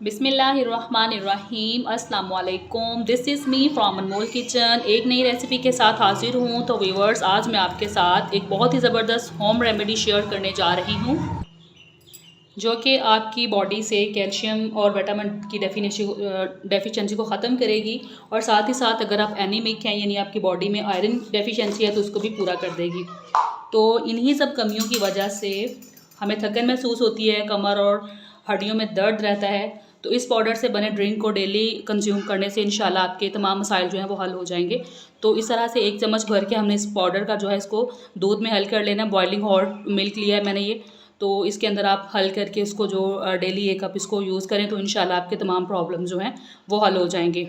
बिस्मिल्लाहिर्रहमानिर्रहीम अस्सलाम वालेकुम। This is me from Anmol kitchen. एक नई रेसिपी के साथ हाजिर हूँ। तो व्यूअर्स, आज मैं आपके साथ एक बहुत ही ज़बरदस्त होम रेमेडी शेयर करने जा रही हूँ जो कि आपकी बॉडी से कैल्शियम और विटामिन की डेफिशिएंसी को ख़त्म करेगी और साथ ही साथ अगर आप एनीमिक हैं यानी आपकी बॉडी में आयरन डेफिशिएंसी है तो उसको भी पूरा कर देगी। तो इन्हीं सब कमियों की वजह से हमें थकन महसूस होती है, कमर और हड्डियों में दर्द रहता है। तो इस पाउडर से बने ड्रिंक को डेली कंज्यूम करने से इंशाल्लाह आपके तमाम मसाइल जो हैं वो हल हो जाएंगे। तो इस तरह से एक चम्मच भर के हमने इस पाउडर का जो है इसको दूध में हल कर लेना। बॉइलिंग हॉट मिल्क लिया है मैंने ये, तो इसके अंदर आप हल करके इसको जो डेली एक कप इसको यूज़ करें तो इंशाल्लाह आपके तमाम प्रॉब्लम जो हैं वो हल हो जाएंगे।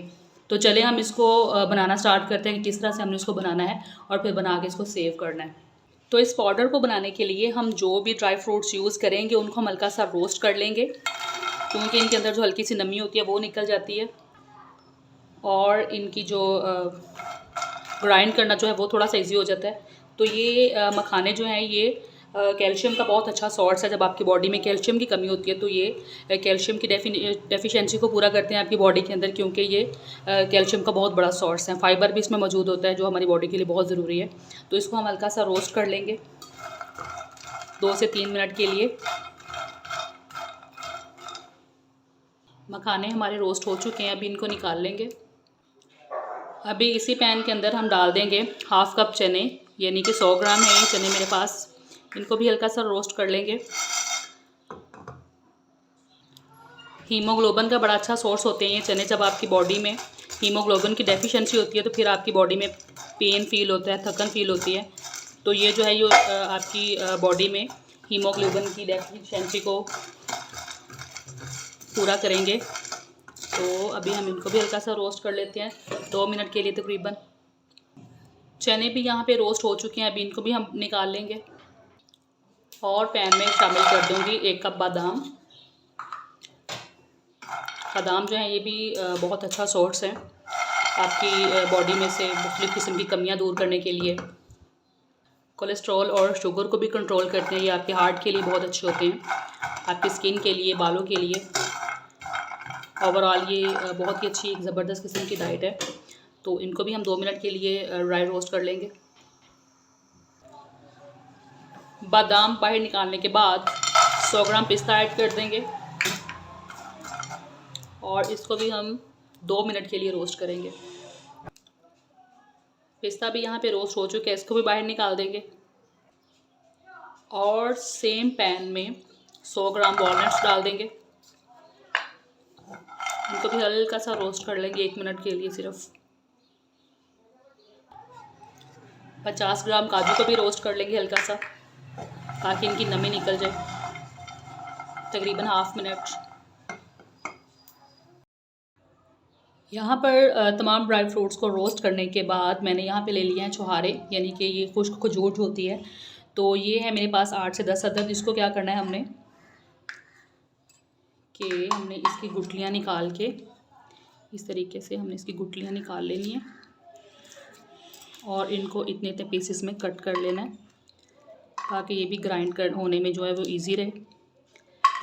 तो चले हम इसको बनाना स्टार्ट करते हैं कि किस तरह से हमने इसको बनाना है और फिर बना के इसको सेव करना है। तो इस पाउडर को बनाने के लिए हम जो भी ड्राई फ्रूट्स यूज़ करेंगे उनको हम हल्का सा रोस्ट कर लेंगे, क्योंकि इनके अंदर जो हल्की सी नमी होती है वो निकल जाती है और इनकी जो ग्राइंड करना जो है वो थोड़ा सा ईजी हो जाता है। तो ये मखाने जो हैं ये कैल्शियम का बहुत अच्छा सोर्स है। जब आपकी बॉडी में कैल्शियम की कमी होती है तो ये कैल्शियम की डेफिशिएंसी को पूरा करते हैं आपकी बॉडी के अंदर, क्योंकि ये कैल्शियम का बहुत बड़ा सोर्स है। फाइबर भी इसमें मौजूद होता है जो हमारी बॉडी के लिए बहुत ज़रूरी है। तो इसको हम हल्का सा रोस्ट कर लेंगे 2 से 3 मिनट के लिए। मखाने हमारे रोस्ट हो चुके हैं, अभी इनको निकाल लेंगे। अभी इसी पैन के अंदर हम डाल देंगे हाफ़ कप चने, यानी कि 100 ग्राम है ये चने मेरे पास। इनको भी हल्का सा रोस्ट कर लेंगे। हीमोग्लोबिन का बड़ा अच्छा सोर्स होते हैं ये चने। जब आपकी बॉडी में हीमोग्लोबिन की डेफिशिएंसी होती है तो फिर आपकी बॉडी में पेन फील होता है, थकन फील होती है। तो ये जो है ये आपकी बॉडी में हीमोग्लोबिन की डेफिशिएंसी को पूरा करेंगे। तो अभी हम इनको भी हल्का सा रोस्ट कर लेते हैं 2 मिनट के लिए तकरीबन। चने भी यहाँ पे रोस्ट हो चुके हैं, अभी इनको भी हम निकाल लेंगे और पैन में शामिल कर दूँगी 1 कप बादाम। बादाम जो है ये भी बहुत अच्छा सोर्स है आपकी बॉडी में से मुख्तलिफ़ किस्म की कमियाँ दूर करने के लिए। कोलेस्ट्रॉल और शुगर को भी कंट्रोल करते हैं। ये आपके हार्ट के लिए बहुत अच्छे होते हैं, आपकी स्किन के लिए, बालों के लिए। ओवरऑल ये बहुत ही अच्छी एक ज़बरदस्त किस्म की डाइट है। तो इनको भी हम 2 मिनट के लिए ड्राई रोस्ट कर लेंगे। बादाम बाहर निकालने के बाद 100 ग्राम पिस्ता ऐड कर देंगे और इसको भी हम 2 मिनट के लिए रोस्ट करेंगे। पिस्ता भी यहाँ पे रोस्ट हो चुका है, इसको भी बाहर निकाल देंगे और सेम पैन में 100 ग्राम वॉलनट्स डाल देंगे। इनको भी हल्का सा रोस्ट कर लेंगे 1 मिनट के लिए सिर्फ। 50 ग्राम काजू को भी रोस्ट कर लेंगे हल्का सा, ताकि इनकी नमी निकल जाए, तकरीबन हाफ मिनट। यहाँ पर तमाम ड्राई फ्रूट्स को रोस्ट करने के बाद मैंने यहाँ पे ले लिए हैं छुहारे, यानी कि ये खुश्क खजूर होती है। तो ये है मेरे पास 8 से 10 अदद। इसको क्या करना है हमने इसकी गुठलियाँ निकाल के इस तरीके से हमने इसकी गुठलियाँ निकाल लेनी है और इनको इतने इतने पीसेस में कट कर लेना है ताकि ये भी ग्राइंड होने में जो है वो इजी रहे।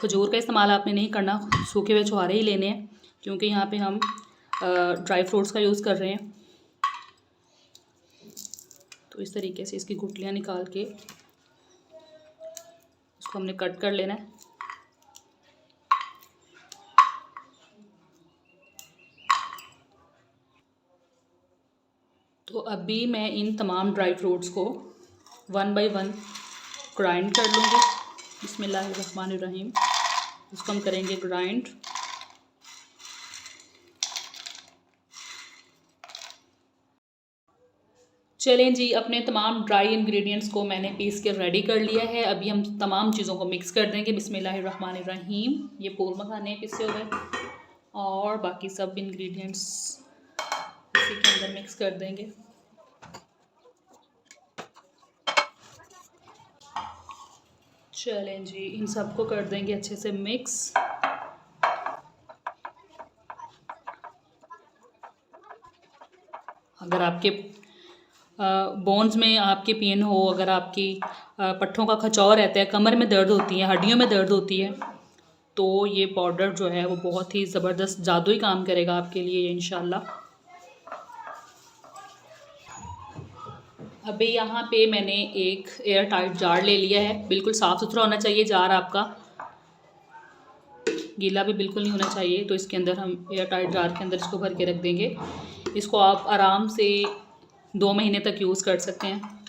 खजूर का इस्तेमाल आपने नहीं करना, सूखे हुए छुहारे ही लेने हैं, क्योंकि यहाँ पे हम ड्राई फ्रूट्स का यूज़ कर रहे हैं। तो इस तरीके से इसकी गुठलियाँ निकाल के इसको हमने कट कर लेना है। तो अभी मैं इन तमाम ड्राई फ्रूट्स को 1 बाय 1 ग्राइंड कर लूँगी। बिस्मिल्लाहिर्रहमानिर्रहीम। इसको हम करेंगे ग्राइंड। चलें जी, अपने तमाम ड्राई इंग्रेडिएंट्स को मैंने पीस के रेडी कर लिया है। अभी हम तमाम चीज़ों को मिक्स कर देंगे। बिस्मिल्लाहिर्रहमानिर्रहीम। ये पूल मखाने पिसे हुए और बाकी सब इंग्रेडिएंट्स इसी के अंदर मिक्स कर देंगे। चलें जी, इन सबको कर देंगे अच्छे से मिक्स। अगर आपके बोन्स में आपके पेन हो, अगर आपकी पट्ठों का खचाव रहता है, कमर में दर्द होती है, हड्डियों में दर्द होती है, तो ये पाउडर जो है वो बहुत ही ज़बरदस्त जादुई काम करेगा आपके लिए इंशाल्लाह। अभी यहाँ पे मैंने एक एयर टाइट जार ले लिया है। बिल्कुल साफ़ सुथरा होना चाहिए जार आपका, गीला भी बिल्कुल नहीं होना चाहिए। तो इसके अंदर हम एयर टाइट जार के अंदर इसको भर के रख देंगे। इसको आप आराम से 2 महीने तक यूज़ कर सकते हैं।